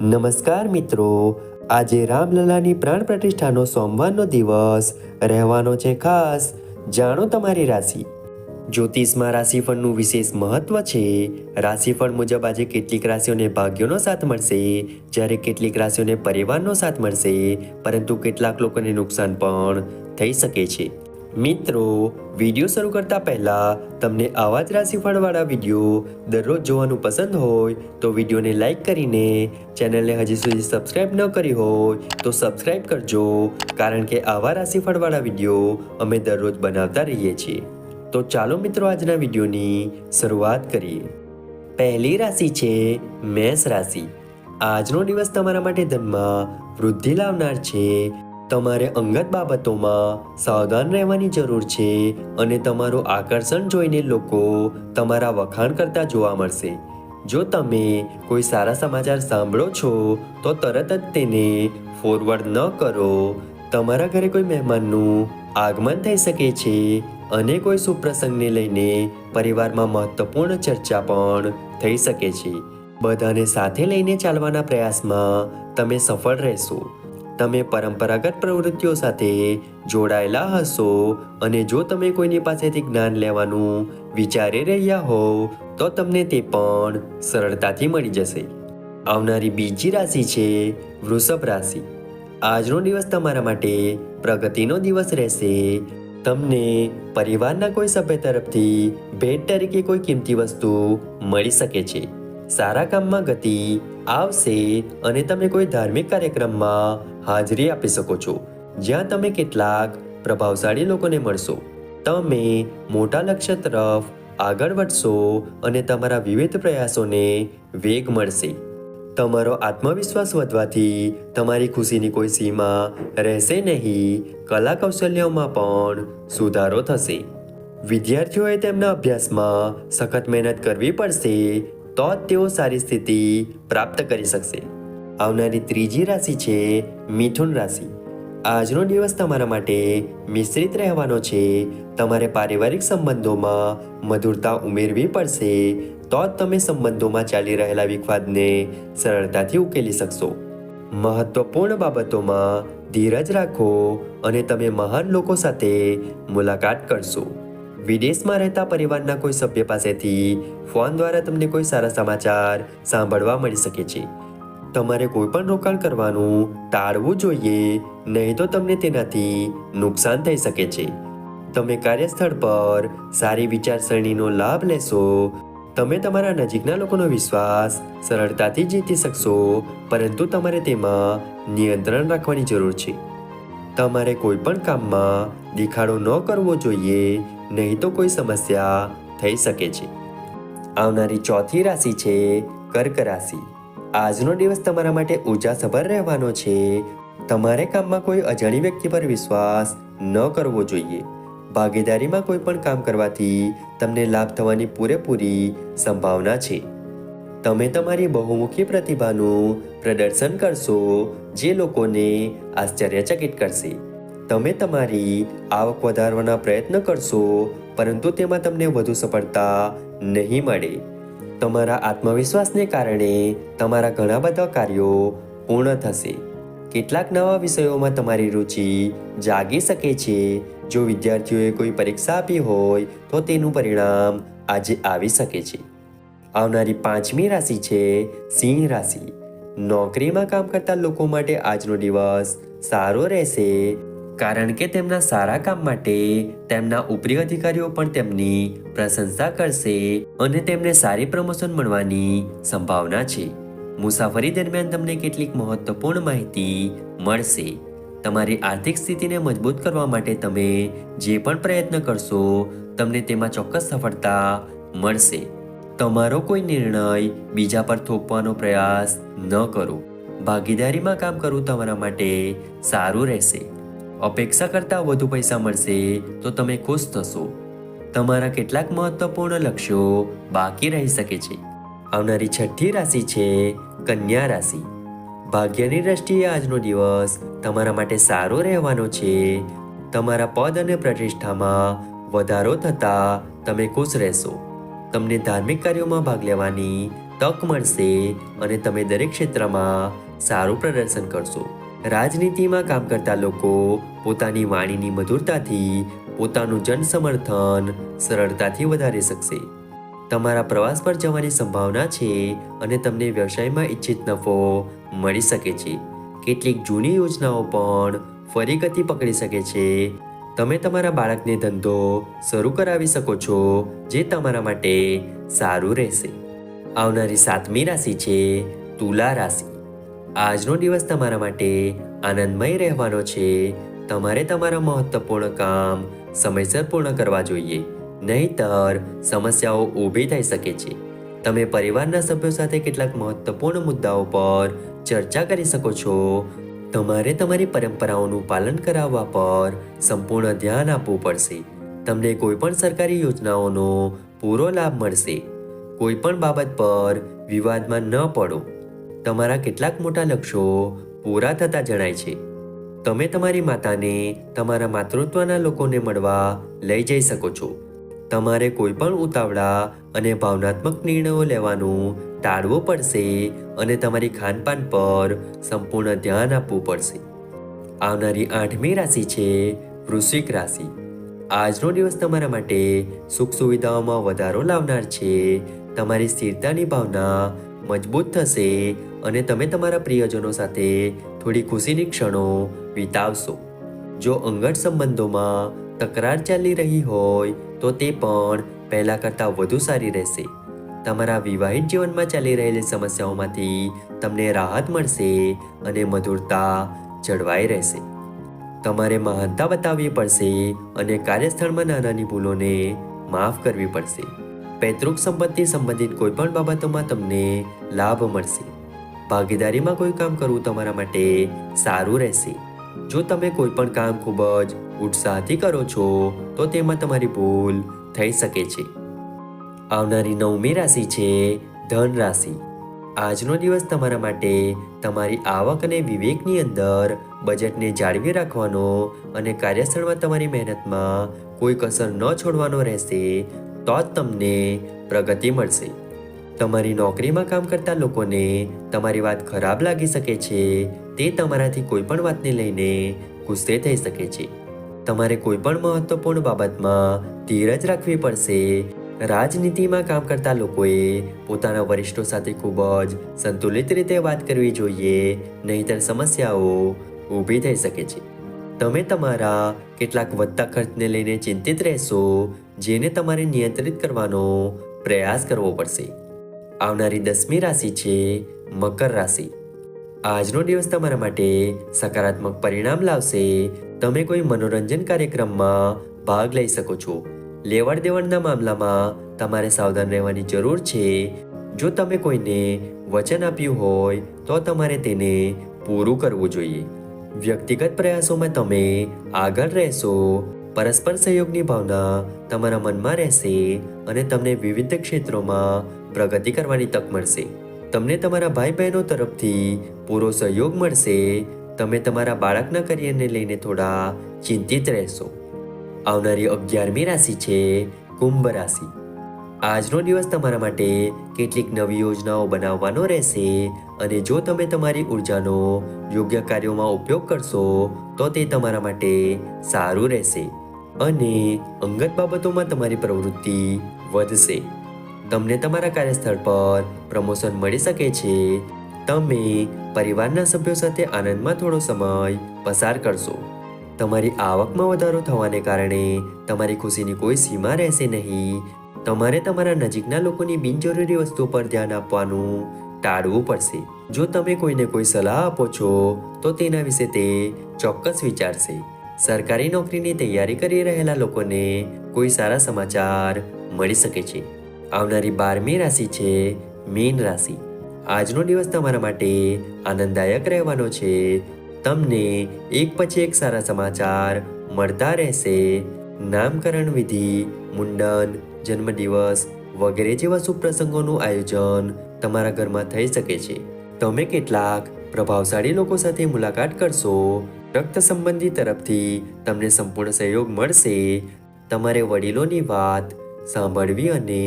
નમસ્કાર મિત્રો, આજે રામલલાની પ્રાણ પ્રતિષ્ઠાનો સોમવારનો દિવસ રહેવાનો છે ખાસ. જાણો તમારી રાશિ. જ્યોતિષમાં રાશિફળનું વિશેષ મહત્વ છે. રાશિફળ મુજબ આજે કેટલીક રાશિઓને ભાગ્યનો સાથ મળશે, જ્યારે કેટલીક રાશિઓને પરિવારનો સાથ મળશે, પરંતુ કેટલાક લોકોને નુકસાન પણ થઈ શકે છે. મિત્રો, વિડીયો શરૂ કરતા પહેલા તમને આવા જ રાશિફળવાળા વિડીયો દરરોજ જોવાનું પસંદ હોય તો વિડીયોને લાઈક કરીને ચેનલને હજી સુધી સબસ્ક્રાઇબ ન કરી હોય તો સબસ્ક્રાઇબ કરજો, કારણ કે આવા રાશિફળવાળા વિડીયો અમે દરરોજ બનાવતા રહીએ છીએ. તો ચાલો મિત્રો, આજના વિડીયોની શરૂઆત કરીએ. પહેલી રાશિ છે મેષ રાશિ. આજનો દિવસ તમારા માટે ધનમાં વૃદ્ધિ લાવનાર છે. તમારે અંગત બાબતોમાં સાવધાન રહેવાની જરૂર છે અને તમારું આકર્ષણ જોઈને લોકો તમારા વખાણ કરતા જોવા મળશે. જો તમે કોઈ સારા સમાચાર સાંભળો છો તો તરત જ તેને ફોરવર્ડ ન કરો. તમારા ઘરે કોઈ મહેમાનનું આગમન થઈ શકે છે અને કોઈ શુભ પ્રસંગને લઈને પરિવારમાં મહત્વપૂર્ણ ચર્ચા પણ થઈ શકે છે. બધાને સાથે લઈને ચાલવાના પ્રયાસમાં તમે સફળ રહેશો. તમે પરંપરાગત પ્રવૃત્તિઓ સાથે જોડાયેલા હશો અને જો તમે કોઈની પાસેથી જ્ઞાન લેવાનું વિચારી રહ્યા હોવ તો તમને તે પણ સરળતાથી મળી જશે. આવનારી બીજી રાશિ છે વૃષભ રાશિ. આજનો દિવસ તમારા માટે પ્રગતિનો દિવસ રહેશે. તમને પરિવારના કોઈ સભ્ય તરફથી ભેટ તરીકે કોઈ કિંમતી વસ્તુ મળી શકે છે. સારા કામમાં ગતિ આવશે અને તમે કોઈ ધાર્મિક કાર્યક્રમમાં હાજરી આપી શકો છો, જ્યાં તમે કેટલાક પ્રભાવશાળી લોકોને મળશો. તમે મોટા લક્ષ્ય તરફ આગળ વધશો અને તમારા વિવિધ પ્રયાસોને વેગ મળશે. તમારો આત્મવિશ્વાસ વધવાથી તમારી ખુશીની કોઈ સીમા રહેશે નહીં. કલા કૌશલ્યોમાં પણ સુધારો થશે. વિદ્યાર્થીઓએ તેમના અભ્યાસમાં સખત મહેનત કરવી પડશે, તો જ તેઓ સારી સ્થિતિ પ્રાપ્ત કરી શકશે. આવનારી ત્રીજી રાશિ છે મિથુન રાશિ. આજનો દિવસ તમારા માટે મિશ્રિત રહેવાનો છે. તમારે પારિવારિક સંબંધોમાં મધુરતા ઉમેરવી પડશે, તો જ તમે સંબંધોમાં ચાલી રહેલા વિવાદને સરળતાથી ઉકેલી શકશો. મહત્વપૂર્ણ બાબતોમાં ધીરજ રાખો અને તમે મહાન લોકો સાથે મુલાકાત કરશો. વિદેશમાં રહેતા પરિવારના કોઈ સભ્ય પાસેથી ફોન દ્વારા તમને કોઈ સારા સમાચાર સાંભળવા મળી શકે છે. તમારે કોઈ પણ રોકાણ કરવાનું ટાળવું જોઈએ, નહીં તો તમને તેનાથી નુકસાન થઈ શકે છે. તમે કાર્યસ્થળ પર સારી વિચારસરણીનો લાભ લેશો. તમે તમારા નજીકના લોકોનો વિશ્વાસ સરળતાથી જીતી શકશો, પરંતુ તમારે તેમાં નિયંત્રણ રાખવાની જરૂર છે. તમારે કોઈ પણ કામમાં દેખાડો ન કરવો જોઈએ, નહીં તો કોઈ સમસ્યા થઈ શકે છે. આવનારી ચોથી રાશિ છે કર્ક રાશિ. આજનો દિવસ તમારા માટે ઉર્જાસભર રહેવાનો છે. તમારે કામમાં કોઈ અજાણી વ્યક્તિ પર વિશ્વાસ ન કરવો જોઈએ. ભાગીદારીમાં કોઈ પણ કામ કરવાથી તમને લાભ થવાની પૂરેપૂરી સંભાવના છે. તમે તમારી બહુમુખી પ્રતિભાનું પ્રદર્શન કરશો, જે લોકોને આશ્ચર્યચકિત કરશે. તમે તમારી આવક વધારવાના પ્રયત્ન કરશો, પરંતુ તેમાં તમને વધુ સફળતા નહીં મળે. તમારા આત્મવિશ્વાસને કારણે તમારા ઘણા બધા કાર્યો પૂર્ણ થશે. કેટલાક નવા વિષયોમાં તમારી રુચિ જાગી શકે છે. જો વિદ્યાર્થીઓએ કોઈ પરીક્ષા આપી હોય તો તેનું પરિણામ આજે આવી શકે છે. આવનારી પાંચમી રાશિ છે સિંહ રાશિ. નોકરીમાં કામ કરતા લોકો માટે આજનો દિવસ સારો રહેશે, કારણ કે તેમના સારા કામ માટે તેમના ઉપરી અધિકારીઓ પણ તેમની પ્રશંસા કરશે અને તેમને સારી પ્રમોશન મળવાની સંભાવના છે. મુસાફરી દરમિયાન તમને કેટલીક મહત્વપૂર્ણ માહિતી મળશે. તમારી આર્થિક સ્થિતિને મજબૂત કરવા માટે તમે જે પણ પ્રયત્ન કરશો, તમને તેમાં ચોક્કસ સફળતા મળશે. તમારો કોઈ નિર્ણય બીજા પર થોપવાનો પ્રયાસ ન કરો. ભાગીદારીમાં કામ કરવું તમારા માટે સારું રહેશે. અપેક્ષા કરતાં વધુ પૈસા મળશે તો તમે ખુશ થશો. તમારા કેટલાક મહત્વપૂર્ણ લક્ષ્યો બાકી રહી શકે છે. આવનારી છઠ્ઠી રાશિ છે કન્યા રાશિ. ભાગ્યની દ્રષ્ટિએ આજનો દિવસ તમારા માટે સારો રહેવાનો છે. તમારા પદ અને પ્રતિષ્ઠામાં વધારો થતાં તમે ખુશ રહેશો. તમને ધાર્મિક કાર્યોમાં ભાગ લેવાની તક મળશે અને તમે દરેક ક્ષેત્રમાં સારું પ્રદર્શન કરશો. રાજનીતિમાં કામ કરતા લોકો પોતાની વાણીની મધુરતાથી પોતાનું જનસમર્થન સરળતાથી વધારી શકશે. તમારા પ્રવાસ પર જવાની સંભાવના છે અને તમને વ્યવસાયમાં ઇચ્છિત નફો મળી શકે છે. કેટલીક જૂની યોજનાઓ પણ ફરી ગતિ પકડી શકે છે. તમે તમારા બાળકને ધંધો શરૂ કરાવી શકો છો, જે તમારા માટે સારું રહેશે. આવનારી 7મી રાશિ છે તુલા રાશિ. આજનો દિવસ તમારા માટે આનંદમય રહેવાનો છે. તમારે તમારા મહત્વપૂર્ણ કામ સમયસર પૂર્ણ કરવા જોઈએ, નહીંતર સમસ્યાઓ ઊભી થઈ શકે છે. તમે પરિવારના સભ્યો સાથે કેટલાક મહત્વપૂર્ણ મુદ્દાઓ પર ચર્ચા કરી શકો છો. તમારે તમારી પરંપરાઓનું પાલન કરાવવા પર સંપૂર્ણ ધ્યાન આપવું પડશે. તમને કોઈ પણ સરકારી યોજનાઓનો પૂરો લાભ મળશે. કોઈ પણ બાબત પર વિવાદમાં ન પડો. તમારા કેટલાક મોટા લક્ષ્યો પૂરા થતા જણાય છે. તમે તમારી માતાને તમારા માતૃત્વના લોકોને મળવા લઈ જઈ શકો છો. તમારે કોઈ પણ ઉતાવળા અને ભાવનાત્મક નિર્ણયો લેવાનું ટાળવું પડશે અને તમારી ખાનપાન પર સંપૂર્ણ ધ્યાન આપવું પડશે. આવનારી 8મી રાશિ છે વૃશ્ચિક રાશિ. આજનો દિવસ તમારા માટે સુખ સુવિધાઓમાં વધારો લાવનાર છે. તમારી સ્થિરતાની ભાવના મજબૂત થશે અને તમે તમારા પ્રિયજનો સાથે થોડી ખુશીની ક્ષણો વિતાવશો. જો અંગત સંબંધોમાં તકરાર ચાલી રહી હોય તો તે પણ પહેલા કરતાં વધુ સારી રહેશે. તમારા વિવાહિત જીવનમાં ચાલી રહેલી સમસ્યાઓમાંથી તમને રાહત મળશે અને મધુરતા જળવાઈ રહેશે. તમારે મહાનતા બતાવવી પડશે અને કાર્યસ્થળમાં નાની ભૂલોને માફ કરવી પડશે. પૈતૃક સંપત્તિ સંબંધિત કોઈ પણ બાબતોમાં તમને લાભ મળશે. ભાગીદારીમાં કોઈ કામ કરવું તમારા માટે સારું રહેશે. જો તમે કોઈ પણ કામ ખૂબ જ ઉત્સાહથી કરો છો તો તેમાં તમારી ભૂલ થઈ શકે છે. આવનારી 9મી રાશિ છે ધન રાશિ. આજનો દિવસ તમારા માટે તમારી આવક અને વિવેકની અંદર બજેટને જાળવી રાખવાનો અને કાર્યસ્થળમાં તમારી મહેનતમાં કોઈ કસર ન છોડવાનો રહેશે, તો જ તમને પ્રગતિ મળશે. તમારી નોકરીમાં કામ કરતા લોકોને તમારી વાત ખરાબ લાગી શકે છે. તે તમારાથી કોઈ પણ વાતને લઈને ગુસ્સે થઈ શકે છે. તમારે કોઈ પણ મહત્વપૂર્ણ બાબતમાં ધીરજ રાખવી પડશે. રાજનીતિમાં કામ કરતા લોકોએ પોતાના વરિષ્ઠો સાથે ખૂબ જ સંતુલિત રીતે વાત કરવી જોઈએ, નહીંતર સમસ્યાઓ ઊભી થઈ શકે છે. તમે તમારા કેટલાક વધતા ખર્ચને લઈને ચિંતિત રહેશો, જેને તમારે નિયંત્રિત કરવાનો પ્રયાસ કરવો પડશે. આવનારી 10મી રાશિ છે મકર રાશિ. આજનો દિવસ તમારા માટે સકારાત્મક પરિણામ લાવશે. તમે કોઈ મનોરંજન કાર્યક્રમમાં ભાગ લઈ શકો છો. લેવડ દેવડના મામલામાં તમારે સાવધાન રહેવાની જરૂર છે. જો તમે કોઈને વચન આપ્યું હોય તો તમારે તેને પૂરું કરવું જોઈએ. વ્યક્તિગત પ્રયાસોમાં તમે આગળ રહેશો. પરસ્પર સહયોગની ભાવના તમારા મનમાં રહેશે અને તમને વિવિધ ક્ષેત્રોમાં પ્રગતિ કરવાની તક મળશે. તમને તમારા ભાઈ બહેનો તરફથી પૂરો સહયોગ મળશે. તમે તમારા બાળકના કરિયરને લઈને થોડા ચિંતિત રહેશો. આવનારી 11મી રાશિ છે કુંભ રાશિ. આજનો દિવસ તમારા માટે કેટલીક નવી યોજનાઓ બનાવવાનો રહેશે અને જો તમે તમારી ઉર્જાનો યોગ્ય કાર્યોમાં ઉપયોગ કરશો તો તે તમારા માટે સારું રહેશે અને અંગત બાબતોમાં તમારી પ્રવૃત્તિ વધશે. તમને તમારા કાર્યસ્થળ પર પ્રમોશન મળી શકે છે. તમે પરિવારના સભ્યો સાથે આનંદમાં થોડો સમય પસાર કરશો. તમારી આવકમાં વધારો થવાને કારણે તમારી ખુશીની કોઈ સીમા રહેશે નહીં. તમારે તમારા નજીકના લોકોની બિનજરૂરી વસ્તુઓ પર ધ્યાન આપવાનું ટાળવું પડશે. જો તમે કોઈને કોઈ સલાહ આપો છો તો તેના વિશે તે ચોક્કસ વિચારશે. સરકારી નોકરીની તૈયારી કરી રહેલા લોકોને કોઈ સારા સમાચાર મળી શકે છે. આવનારી 12મી રાશિ છે મીન રાશિ. આજનો દિવસ તમારા માટે આનંદદાયક રહેવાનો છે. તમને એક પછી એક સારા સમાચાર મળતા રહેશે. નામકરણ વિધિ, મુંડન, જન્મદિવસ વગેરે જેવા શુભ પ્રસંગોનું આયોજન તમારા ઘરમાં થઈ શકે છે. તમે કેટલાક પ્રભાવશાળી લોકો સાથે મુલાકાત કરશો. રક્ત સંબંધી તરફથી તમને સંપૂર્ણ સહયોગ મળશે. તમારે વડીલોની વાત સાંભળવી અને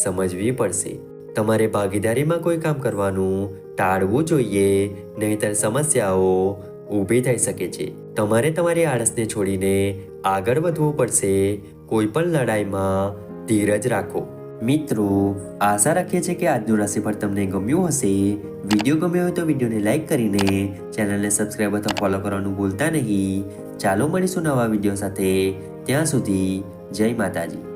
સમજવી પડશે. તમારે ભાગીદારીમાં કોઈ કામ કરવાનું ટાળવું જોઈએ, નહીંતર સમસ્યાઓ ઊભી થઈ શકે છે. તમારે તમારી આળસને છોડીને આગળ વધવું પડશે. કોઈ પણ લડાઈમાં ધીરજ રાખો. મિત્રો, આશા રાખીએ છીએ કે આજનું રાશિફળ તમને ગમ્યું હશે. વિડીયો ગમ્યો હોય તો વિડીયોને લાઈક કરીને ચેનલને સબસ્ક્રાઈબ અથવા ફોલો કરવાનું ભૂલતા નહીં. ચાલો મળીશું નવા વિડીયો સાથે. ત્યાં સુધી જય માતાજી.